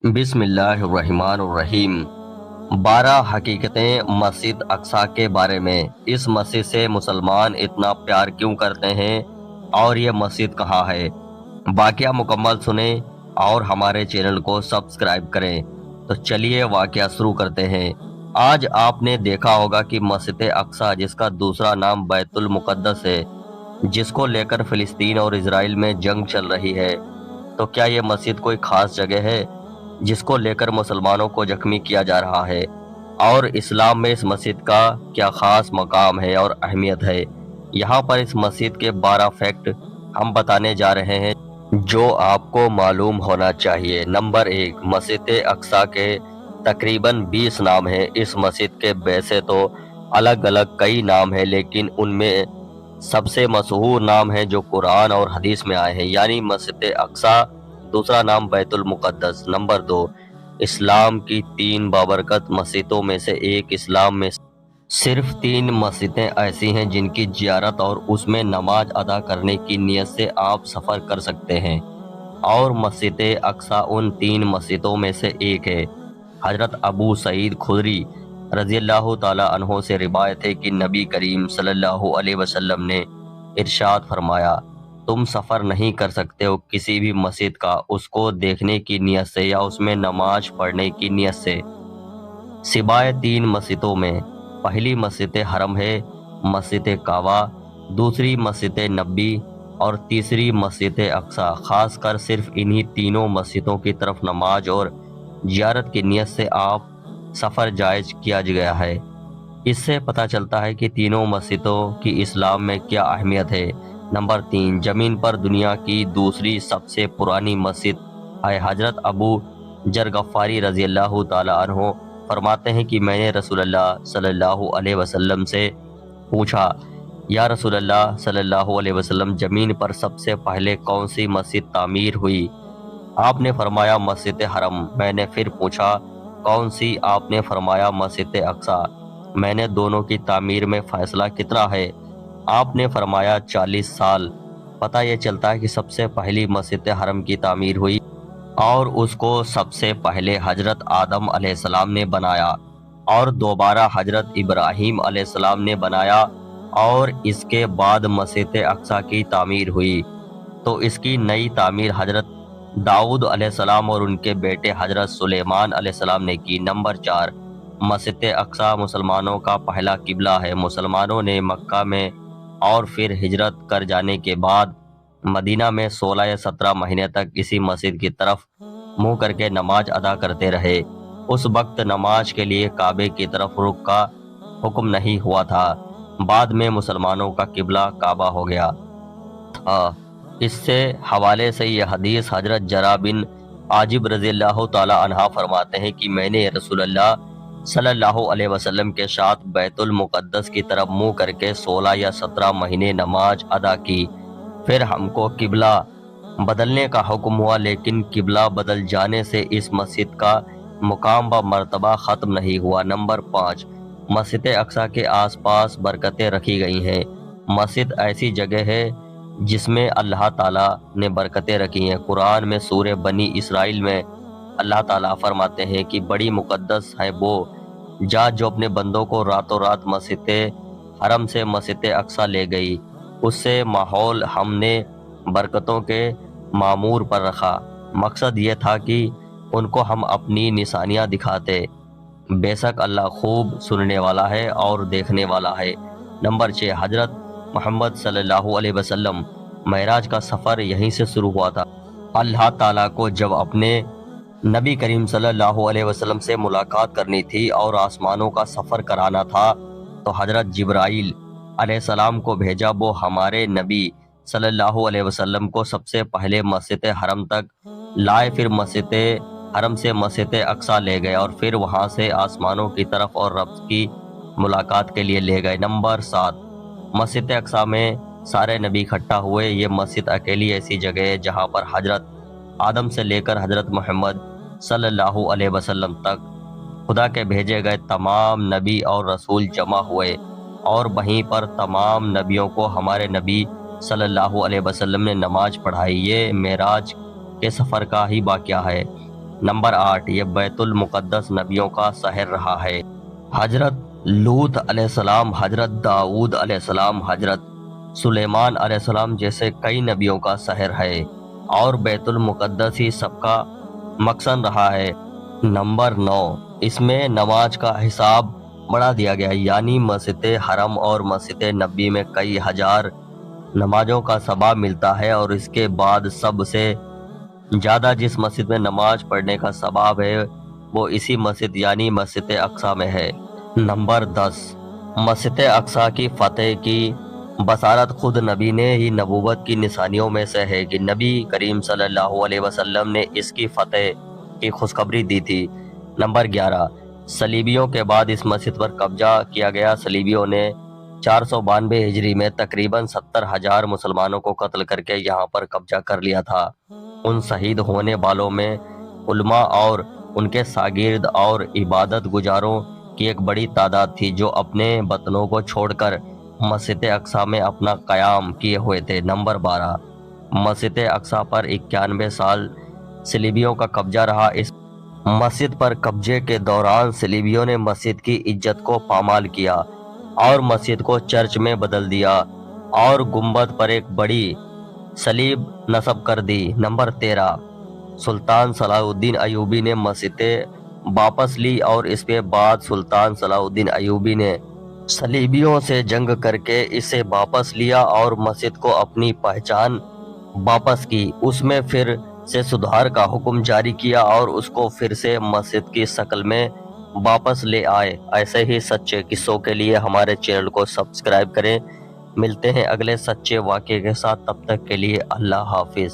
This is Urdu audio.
بسم اللہ الرحمن الرحیم۔ 12 حقیقتیں مسجد اقصی کے بارے میں۔ اس مسجد سے مسلمان اتنا پیار کیوں کرتے ہیں اور یہ مسجد کہاں ہے؟ واقعہ مکمل سنیں اور ہمارے چینل کو سبسکرائب کریں۔ تو چلیے واقعہ شروع کرتے ہیں۔ آج آپ نے دیکھا ہوگا کہ مسجد اقصی، جس کا دوسرا نام بیت المقدس ہے، جس کو لے کر فلسطین اور اسرائیل میں جنگ چل رہی ہے، تو کیا یہ مسجد کوئی خاص جگہ ہے جس کو لے کر مسلمانوں کو زخمی کیا جا رہا ہے؟ اور اسلام میں اس مسجد کا کیا خاص مقام ہے اور اہمیت ہے؟ یہاں پر اس مسجد کے 12 فیکٹ ہم بتانے جا رہے ہیں جو آپ کو معلوم ہونا چاہیے۔ نمبر 1، مسجد اقصی کے تقریباً 20 نام ہیں۔ اس مسجد کے ویسے تو الگ الگ کئی نام ہیں، لیکن ان میں سب سے مشہور نام ہیں جو قرآن اور حدیث میں آئے ہیں، یعنی مسجد اقصی، دوسرا نام بیت المقدس۔ نمبر 2، اسلام کی 3 بابرکت مسجدوں میں سے ایک۔ اسلام میں صرف 3 مسجدیں ایسی ہیں جن کی زیارت اور اس میں نماز ادا کرنے کی نیت سے آپ سفر کر سکتے ہیں، اور مسجد اقصی ان 3 مسجدوں میں سے ایک ہے۔ حضرت ابو سعید خدری رضی اللہ تعالیٰ عنہ سے روایت ہے کہ نبی کریم صلی اللہ علیہ وسلم نے ارشاد فرمایا، تم سفر نہیں کر سکتے ہو کسی بھی مسجد کا اس کو دیکھنے کی نیت سے یا اس میں نماز پڑھنے کی نیت سے، سوائے 3 مسجدوں میں۔ پہلی مسجد حرم ہے، مسجد کعبہ، دوسری مسجد نبی اور تیسری مسجد اقصی۔ خاص کر صرف انہی تینوں مسجدوں کی طرف نماز اور زیارت کی نیت سے آپ سفر جائز کیا گیا ہے۔ اس سے پتہ چلتا ہے کہ تینوں مسجدوں کی اسلام میں کیا اہمیت ہے۔ نمبر 3، زمین پر دنیا کی دوسری سب سے پرانی مسجد ہے۔ حضرت ابو ذر غفاری رضی اللہ تعالیٰ عنہ فرماتے ہیں کہ میں نے رسول اللہ صلی اللہ علیہ وسلم سے پوچھا، یا رسول اللہ صلی اللہ علیہ وسلم، زمین پر سب سے پہلے کون سی مسجد تعمیر ہوئی؟ آپ نے فرمایا مسجد حرم۔ میں نے پھر پوچھا کون سی؟ آپ نے فرمایا مسجد اقصی۔ میں نے دونوں کی تعمیر میں فاصلہ کتنا ہے؟ آپ نے فرمایا 40 سال۔ پتہ یہ چلتا ہے کہ سب سے پہلی مسجد حرم کی تعمیر ہوئی اور اس کو سب سے پہلے حضرت آدم علیہ السلام نے بنایا، اور دوبارہ حضرت ابراہیم علیہ السلام نے بنایا، اور اس کے بعد مسجد اقصی کی تعمیر ہوئی۔ تو اس کی نئی تعمیر حضرت داؤد علیہ السلام اور ان کے بیٹے حضرت سلیمان علیہ السلام نے کی۔ نمبر 4، مسجد اقصی مسلمانوں کا پہلا قبلہ ہے۔ مسلمانوں نے مکہ میں اور پھر ہجرت کر جانے کے بعد مدینہ میں 16 یا 17 مہینے تک اسی مسجد کی طرف منہ کر کے نماز ادا کرتے رہے۔ اس وقت نماز کے لیے کعبے کی طرف رخ کا حکم نہیں ہوا تھا، بعد میں مسلمانوں کا قبلہ کعبہ ہو گیا تھا۔ اس سے حوالے سے یہ حدیث حضرت جرا بن عازب رضی اللہ تعالی عنہ فرماتے ہیں کہ میں نے رسول اللہ صلی اللہ علیہ وسلم کے ساتھ بیت المقدس کی طرف منہ کر کے 16 یا 17 مہینے نماز ادا کی۔ پھر ہم کو قبلہ بدلنے کا حکم ہوا، لیکن قبلہ بدل جانے سے اس مسجد کا مقام و مرتبہ ختم نہیں ہوا۔ نمبر 5، مسجد اقصی کے آس پاس برکتیں رکھی گئی ہیں۔ مسجد ایسی جگہ ہے جس میں اللہ تعالیٰ نے برکتیں رکھی ہیں۔ قرآن میں سورہ بنی اسرائیل میں اللہ تعالیٰ فرماتے ہیں کہ بڑی مقدس ہے وہ ذات جو اپنے بندوں کو راتوں رات مسجد حرم سے مسجد اقصی لے گئی۔ اس سے ماحول ہم نے برکتوں کے معمور پر رکھا۔ مقصد یہ تھا کہ ان کو ہم اپنی نشانیاں دکھاتے۔ بے شک اللہ خوب سننے والا ہے اور دیکھنے والا ہے۔ نمبر 6، حضرت محمد صلی اللہ علیہ وسلم معراج کا سفر یہیں سے شروع ہوا تھا۔ اللہ تعالیٰ کو جب اپنے نبی کریم صلی اللہ علیہ وسلم سے ملاقات کرنی تھی اور آسمانوں کا سفر کرانا تھا تو حضرت جبرائیل علیہ السلام کو بھیجا۔ وہ ہمارے نبی صلی اللہ علیہ وسلم کو سب سے پہلے مسجد حرم تک لائے، پھر مسجد حرم سے مسجد اقصی لے گئے، اور پھر وہاں سے آسمانوں کی طرف اور رب کی ملاقات کے لیے لے گئے۔ نمبر 7، مسجد اقصی میں سارے نبی اکٹھا ہوئے۔ یہ مسجد اکیلی ایسی جگہ ہے جہاں پر حضرت آدم سے لے کر حضرت محمد صلی اللہ علیہ وسلم تک خدا کے بھیجے گئے تمام نبی اور رسول جمع ہوئے، اور وہیں پر تمام نبیوں کو ہمارے نبی صلی اللہ علیہ وسلم نے نماز پڑھائی۔ یہ معراج کے سفر کا ہی واقعہ ہے۔ نمبر 8، یہ بیت المقدس نبیوں کا شہر رہا ہے۔ حضرت لوط علیہ السلام، حضرت داؤد علیہ السلام، حضرت سلیمان علیہ السلام جیسے کئی نبیوں کا شہر ہے، اور بیت المقدس ہی سب کا مقصد رہا ہے۔ نمبر 9، اس میں نماز کا حساب بڑھا دیا گیا، یعنی مسجد حرم اور مسجد نبی میں کئی ہزار نمازوں کا ثواب ملتا ہے، اور اس کے بعد سب سے زیادہ جس مسجد میں نماز پڑھنے کا ثواب ہے وہ اسی مسجد یعنی مسجد اقصی میں ہے۔ نمبر 10، مسجد اقصی کی فتح کی بشارت خود نبی نے ہی نبوت کی نشانیوں میں سے ہے کہ نبی کریم صلی اللہ علیہ وسلم نے اس کی فتح کی خوشخبری دی تھی۔ نمبر 11، صلیبیوں کے بعد اس مسجد پر قبضہ کیا گیا۔ صلیبیوں نے 492 ہجری میں تقریباً 70,000 مسلمانوں کو قتل کر کے یہاں پر قبضہ کر لیا تھا۔ ان شہید ہونے والوں میں علماء اور ان کے شاگرد اور عبادت گزاروں کی ایک بڑی تعداد تھی جو اپنے وطنوں کو چھوڑ کر مسجد اقصی میں اپنا قیام کیے ہوئے تھے۔ نمبر 12، مسجد اقصی پر 91 سال صلیبیوں کا قبضہ رہا۔ اس مسجد پر قبضے کے دوران صلیبیوں نے مسجد کی عزت کو پامال کیا اور مسجد کو چرچ میں بدل دیا اور گنبد پر ایک بڑی صلیب نصب کر دی۔ نمبر 13، سلطان صلاح الدین ایوبی نے مسجد واپس لی، اور اس کے بعد سلطان صلاح الدین ایوبی نے صلیبیوں سے جنگ کر کے اسے واپس لیا اور مسجد کو اپنی پہچان واپس کی۔ اس میں پھر سے سدھار کا حکم جاری کیا اور اس کو پھر سے مسجد کی شکل میں واپس لے آئے۔ ایسے ہی سچے قصوں کے لیے ہمارے چینل کو سبسکرائب کریں۔ ملتے ہیں اگلے سچے واقعے کے ساتھ، تب تک کے لیے اللہ حافظ۔